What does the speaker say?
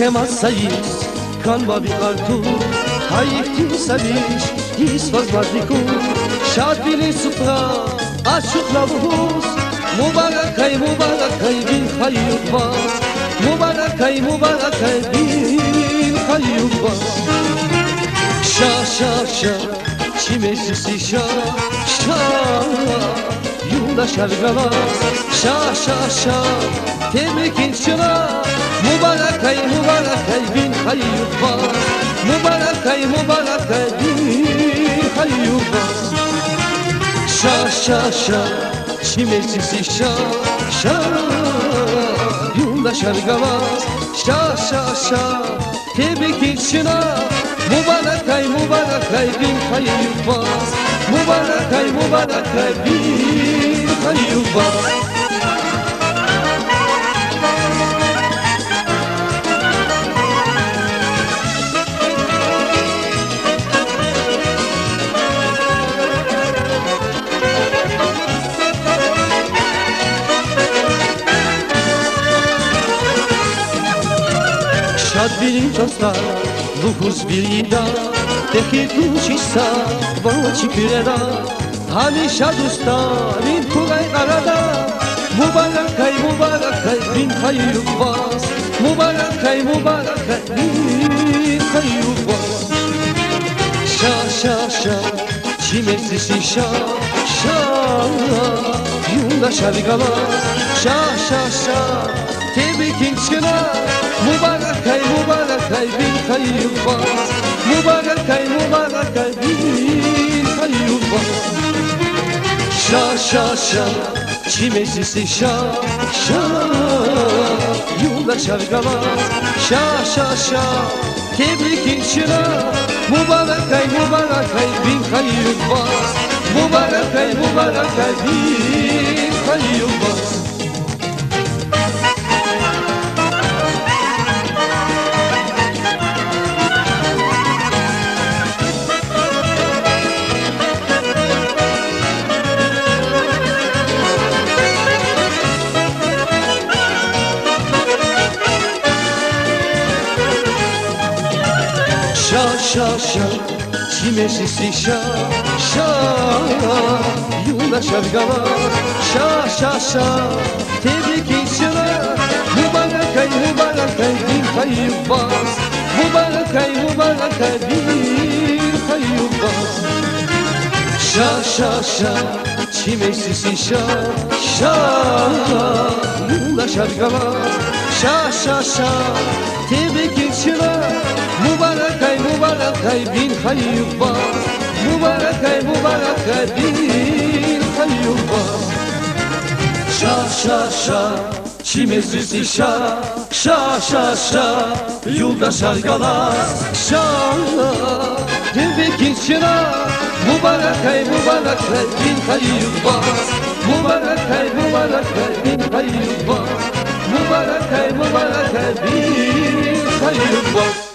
Semasaís, kalma bir kartu Hayıftin sabiş, his vazmazliku Şad bilin supra, aşık lavuz Mübarakay bin hayyubaz Mübarakay bin hayyubaz Şa şa şa, çimesisi şa şa Yolda şargalar, şa şa şa Tebrikin çıra Mübarakay bin hayyubaz Mübarakay bin hayyubaz Şa şa şa, çimesisi şa şa Yolda şargalar, şa şa şa Tebrikin çıra Mübarakay bin hayyubaz Mübarakay bin hayyubaz Şad bilin dostlar, ruhuz bir ida Tehir kuşisa, vaçi küreda Hamişa dostların kuray arada Mübarakay bin hayyubaz Mübarakay bin hayyubaz Şa şa şa, çimesisi şa şa Yolda şargalar, şa şa şa Tebrikin çıra Mübarakay bin hayyubaz Mübarakay bin hayyubaz Şa şa şa, çimesisi şa şa Yolda şargalar, şa şa şa Tebrikin çıra Mübarakay bin hayyubaz Mübarakay bin hayyubaz Şa şa şa, çimesisi şa şa Yolda şargalar, şa şa şa Tebrikin çıra Mübarakay bin hayyubaz Mübarakay bin hayyubaz Şa şa şa, çimesisi şa şa Yolda şargalar, şa şa şa Tebrikin çıra Mübarakay bin hayyubaz Mübarakay bin hayyubaz Şa şa şa, çimesisi şa şa şa şa Yolda şargalar, şa Tebrikin çıra Mübarakay bin hayyubaz Mübarakay bin hayyubaz Mübarakay bin hayyubaz